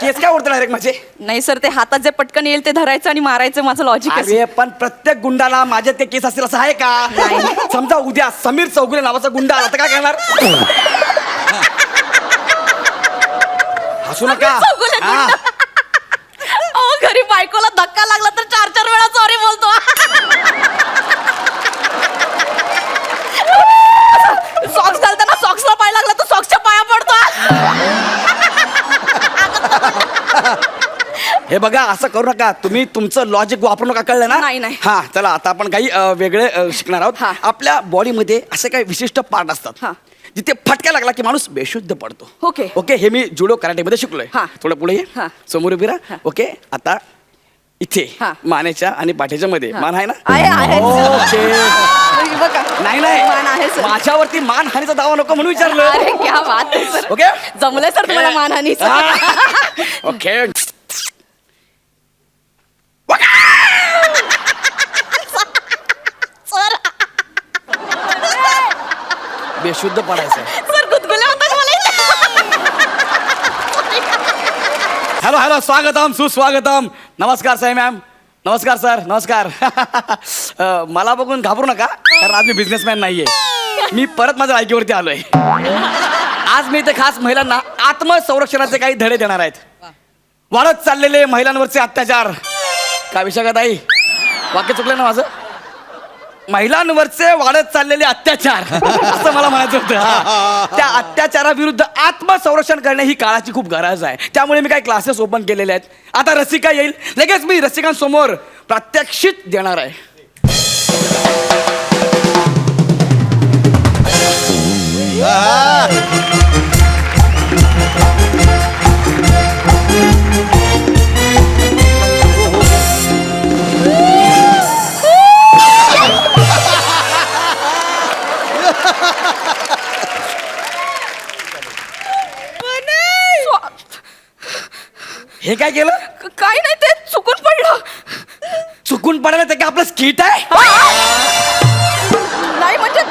केस काय ओढतो डायरेक्ट माझे? नाही सर, ते हातात जे पटकन येईल ते धरायचं आणि मारायचं माझं लॉजिक आहे. अरे पण प्रत्येक गुंडाला माझे ते केस असतील असं आहे का? समजा उद्या समीर चौगुले नावाचा गुंडा आला तर काय करणार? हसू नका. हा. घरी बायकोला धक्का लागला तर 4-4 वेळा सॉरी बोलतो. सॉक्स घालताना सॉक्सला पाय लागला तर सॉक्सच्या पाया पडतो. हे बघा असं करू नका तुम्ही, तुमचं लॉजिक वापरू नका, कळलं ना? नाही. हा चला आता आपण काही वेगळे शिकणार आहोत. हा. आपल्या बॉडीमध्ये असे काही विशिष्ट पार्ट असतात हा. जिथे फटका लागला की माणूस बेशुद्ध पडतो. ओके. ओके, हे मी जुडो कराटे मध्ये शिकलोय. हा. थोडं पुढे ये. हा. समोर उभी राहा. ओके, आता इथे हा. मानेच्या आणि पाठीच्या मध्ये मान आहे ना? आहे. ओके. बघा. नाही मान आहे सर. माझ्यावरती मानहानीचा दावा नको म्हणून विचारलं. अरे क्या बात आहे सर. ओके जमलंय सर तुम्हाला मानहानी. ओके. सर बेशुद्ध पडायचं. सर गुदगुल्या होतात मला. हॅलो हॅलो, स्वागतम सुस्वागतम. नमस्कार साई मॅम. नमस्कार सर. नमस्कार. मला बघून घाबरू नका, कारण आज मी बिझनेसमॅन नाहीये. मी परत माझ्या लायकीवरती आलोय. आज मी इथे खास महिलांना आत्मसंरक्षणाचे काही धडे देणार आहेत. वाढत चाललेले महिलांवरचे अत्याचार. काय विषय का ताई? वाक्य चुकलं ना माझं? महिलांवरचे वाढत चाललेले अत्याचार असं मला म्हणायचं होतं. हा. त्या अत्याचाराविरुद्ध आत्मसंरक्षण करणे ही काळाची खूप गरज आहे. त्यामुळे मी काही क्लासेस ओपन केलेले आहेत. आता रसिका येईल, लगेच मी रसिकांसमोर प्रात्यक्षिक देणार आहे. हे काय केलं? काय नाही, ते चुकून पडलं. चुकून पडायला ते काय आपलं स्किट आहे? नाही म्हणजे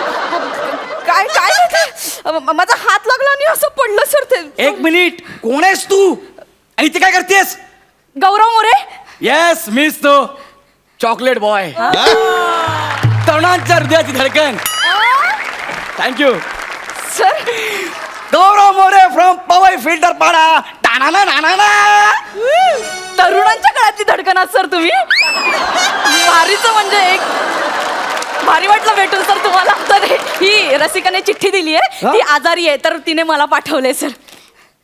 काय काय नाही ते. माझा हात लागला आणि असं पडलं सर ते. एक मिनिट, कोण आहेस तू आणि ते काय करतेस? गौरव मोरे. येस, मीच तो चॉकलेट बॉय, तरुणांच्या हृदयाची धडकन. Thank you sir Gaurav More from Powai filter Pada. टाणाना नाना. तरुणांच्या काळातली धडकन सर तुम्ही. भारीच म्हणजे एक भारी वाटलं भेटून सर तुम्हाला. तर ही रसिकाने चिठ्ठी दिली आहे, ती आजारी आहे तर तिने मला पाठवले सर.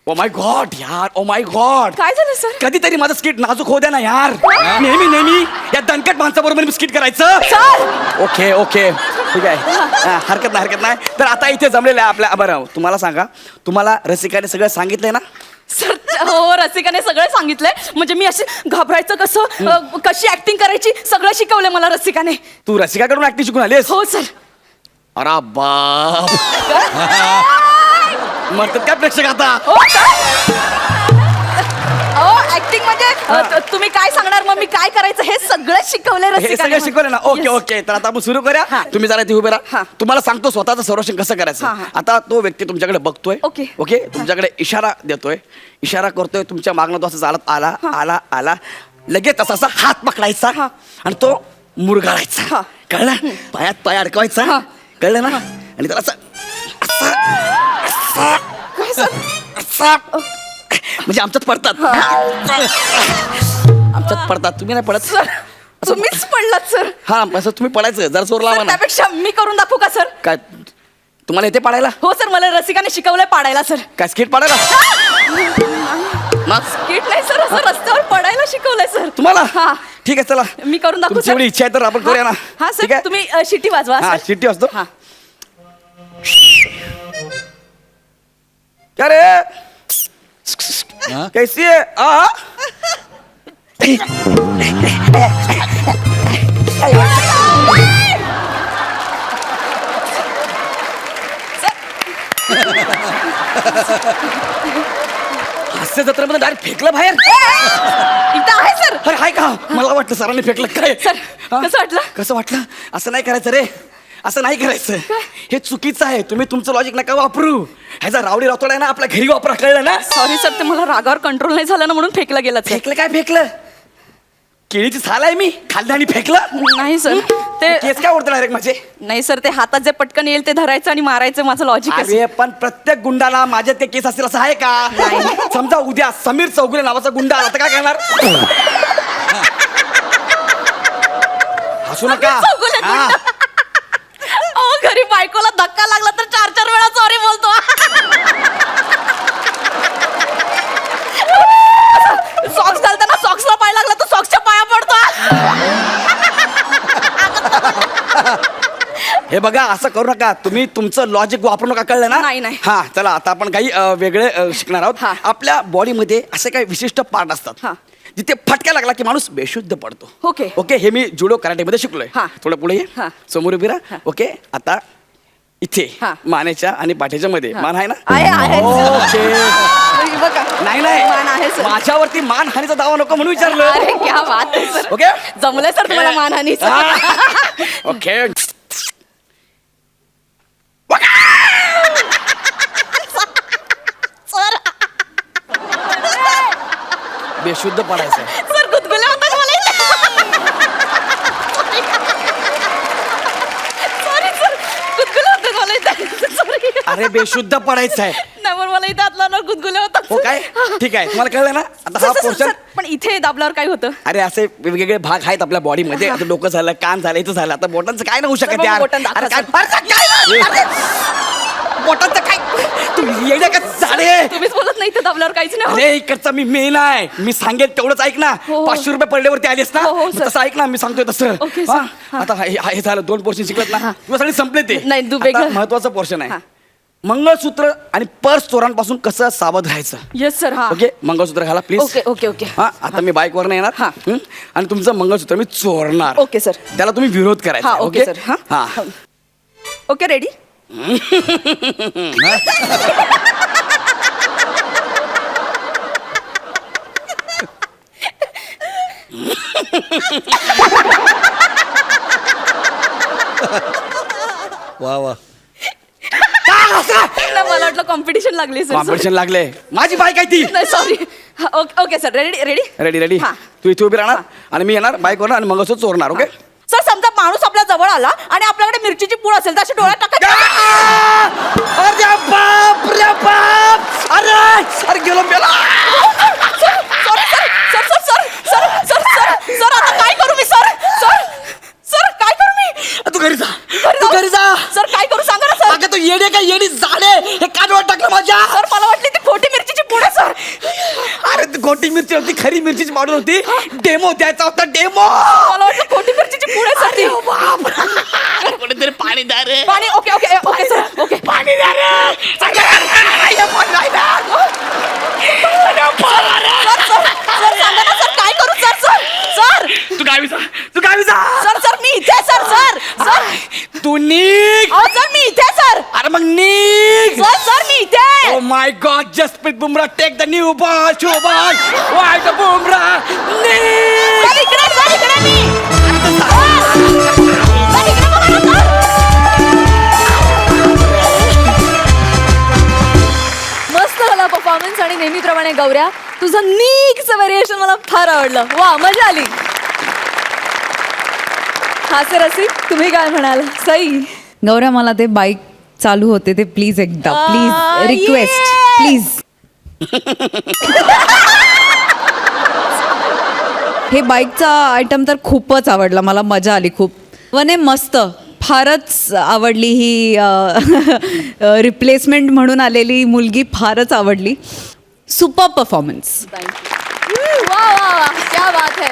ओ माय गॉड यार, ओ माय गॉड. काय झालं सर? कधीतरी माझं स्किट नाजूक होऊ द्या ना यार. नेहमी या दणकट माणसाबरोबर मी स्किट करायचं. सर ओके ओके ठीक आहे. हरकत नाही. तर आता इथे जमलेलं आहे आपल्या. बरं तुम्हाला सांगा, तुम्हाला रसिकाने सगळं सांगितलंय ना? सर हो, रसिकाने सगळं सांगितलंय. म्हणजे मी अशी घाबरायचं कसं, कशी ऍक्टिंग करायची सगळं शिकवलंय मला रसिकाने. तू रसिकाकडून ऍक्टिंग शिकून आलीस? हो सर. अरे बाप. म्हणतात काय प्रेक्षक आता? हो ऍक्टिंग म्हणजे तुम्ही काय सांगणार मग मी काय करायचं हे सगळं शिकवलंय हे रसिकाने. सगळं शिकवलं ना? Okay okay. तर आता आपण सुरू करूया. तुम्ही जरा इथे उभे राहा. हा. तुम्हाला सांगतो स्वतःचं संरक्षण कसं करायचं. आता तो व्यक्ती तुमच्याकडे बघतोय. ओके. ओके, तुमच्याकडे इशारा देतोय, इशारा करतोय. तुमच्या मागणं तो असं चालत आला लगेच असा हात पकडायचा आणि तो मुरगाळायचा. कळलं? पायात पाय अडकवायचा. कळलं ना? आणि त्याला म्हणजे आमच्यात पडतात. आमच्यात पडतात. तुम्ही नाही पडत. तुम्हीच पडलात सर. हा, असं तुम्ही पडायचं. जरा जोर लावा ना. त्यापेक्षा मी करून दाखवू का सर? काय तुम्हाला येते पाडायला? हो सर, मला रसिकाने शिकवलंय पाडायला सर. काय स्किट पाडायला? स्किट नाही सर, असं रस्त्यावर पडायला शिकवलंय सर. तुम्हाला? हा. ठीक आहे, चला मी करून दाखवू तुमची सर? एवढी इच्छा आहे तर आपण करूया ना. हा ठीक सर, आहे? तुम्ही शिटी वाजवा. हा, सर. शिट्टी असतो. हा. क्या रे? कैसी है? हास्य जत्रेमध्ये डायरेक्ट फेकलं बाहेर. इथं आहे सर. अरे हाय का? मला वाटलं सरांनी फेकलं काय. सर कसं वाटलं? कसं वाटलं? असं नाही करायचं रे. असं नाही करायचं. हे चुकीचं आहे. तुम्ही तुमचं लॉजिक नका वापरू. ह्याचा रावडी रातोड आहे ना आपल्या घरी वापरा, कळलं ना? सॉरी सर, ते मला रागावर कंट्रोल नाही झालं ना म्हणून फेकलं गेलं sir. फेकलं काय फेकलं? केळीची साल आहे मी खाल्लं आणि फेकलं. नाही सर, ते केस काय ओढतं डायरेक्ट माझे? नाही सर, ते हातात जे पटकन येईल ते धरायचं आणि मारायचं माझं लॉजिक आहे. अरे पण प्रत्येक गुंडाला माझे ते केस असतील असं आहे का? समजा उद्या समीर चौगुले नावाचा गुंडा आला तर काय करणार? हसू नका. चौगुले गुंडा. हा. अहो, घरी बायकोला धक्का लागला तर 4-4 वेळा सॉरी बोलतो. सॉक्स घालताना सॉक्सला पाय लागला तर सॉक्सच्या पाया पडतो. हे बघा असं करू नका. तुम्ही तुमचं लॉजिक वापरू नका, कळलं ना? नाही, नाही. हा चला आता आपण काही वेगळे शिकणार आहोत. हा. आपल्या बॉडीमध्ये असे काही विशिष्ट पार्ट असतात हा. जिथे फटका लागला की माणूस बेशुद्ध पडतो. ओके. ओके, हे मी जुडो कराटेमध्ये शिकलोय. हा. थोडं पुढे ये. हा. समोर उभी राहा. हा. ओके, आता इथे हा. मानेच्या आणि पाठीच्या मध्ये हा. मान आहे ना? आहे ओके. बघा. नाही मान आहे नाही, सर. माझ्यावरती मानहानीचा दावा नको म्हणून विचारलं. अरे क्या बात आहे सर. ओके. जमलंय सर तुम्हाला मानहानी. ओके. सर बेशुद्ध पडायचं. सर गुदगुले होतात मला इथे. सॉरी सर, गुदगुले होतात मला इथे. सॉरी. अरे बेशुद्ध पडायचं आहे. नाही पण मला इथे आतला ना गुदगुले होतात. हो काय? ठीक आहे, तुम्हाला कळलं ना आता हा सर, सर, पोर्शन. सर, पण इथे दाबल्यावर काय होतं? अरे असे वेगवेगळे भाग आहेत आपल्या बॉडीमध्ये. आता डोकं झालं, कान झालं, इथं झालं. आता बोटांचं काय नाही होऊ शकत मग यार. बोटं दाखवा, अरे काय सर. अरे, बोटांचं काय? तुम्ही येडे का झाले? तुम्हीच बोलत नाही इथे दाबल्यावर काहीच नाही होत. अरे इकडचा मी मेन आहे. मी सांगेल तेवढंच ऐक ना. हो, हो. 500 रुपये पडल्यावरती आलेस ना? हो, हो, मग सर. तसं ऐक ना, मी सांगतोय तसं. ओके, हा? सर. हा. आता हे झालं, 2 पोर्शन शिकलत ना तुला सगळे संपले ते. नाही, वेगळं. महत्वाचं पोर्शन आहे. हा. मंगळसूत्र आणि पर्स चोरांपासून कसं सावध राहायचं. Yes sir. हा. ओके, मंगळसूत्र घाला प्लीज. Okay okay okay. हा, आता मी बाईकवर नाही येणार. हा. हं? आणि तुमचं मंगळसूत्र मी चोरणार. Okay sir. त्याला तुम्ही विरोध करायचा. हा ओके सर. हा हा. Okay ready. वा वा. मला वाटलं कॉम्पिटिशन लागली सर. कॉम्पिटिशन लागले. माझी बाईक आहे ती. नाही sorry. Okay okay sir. Ready ready. Ready ready. हा. तू इथे उभी राहणार आणि मी येणार बाईकवर आणि मंगळसूत्र चोरणार. ओके. सर समजा माणूस आपल्या जवळ आला आणि आपल्याकडे मिरचीची पूड असेल तर अशी डोळ्यात टाकायची. अरे बाप रे बाप. अरे अरे गेलो मेला. Sorry sir sir sir sir sir sir sir sir आता काय करू मी सर. सर सर काय करू मी. तू घरी जा. तू घरी जा. सर काय करू सांगा ना सर. अगं तू येडे का येडी झाडे हे कानवर टाकलं माझ्या. सर मला वाटली ती खोटी मिरचीची पूड आहे सर. अरे ती गोटी मिरची होती, खरी मिरचीची पावडर होती. डेमो द्यायचा होता, डेमो. मला वाटलं खोटी मिरचीची पूड आहे सर ती. कोणीतरी पाणी द्या रे. पाणी. Okay okay okay sir. Okay पाणी द्या रे. हे पण नाही ना. सर सर सर सांगा ना सर काय करू सर. सर सर तू गावी जा. तू गावी जा. सर सर मी इथे आहे, सर सर सर. तू निघ. अहो सर मी इथे आहे, सर. अरे मग निघ. सर सर मी इथे आहे. Oh my God, Jasprit Bumrah, take the new ball, Shoban. Why the Bumrah? Nick! Sir इकडे सर इकडे मी. सर इकडे बघा ना सर. मस्त झाला परफॉर्मन्स आणि नेहमीप्रमाणे गौऱ्या तुझं नीकचं व्हेरिएशन मला फार आवडलं. वा मजा आली. हास्य रसिक तुम्ही काय म्हणाल. सई गौऱ्या मला ते बाईक चालू होते ते प्लीज एकदा प्लीज रिक्वेस्ट प्लीज. हे बाईकचा आयटम तर खूपच आवडला मला. मजा आली खूप. वने मस्त फारच आवडली ही रिप्लेसमेंट म्हणून आलेली मुलगी फारच आवडली. Super performance. वा वा वा क्या बात है.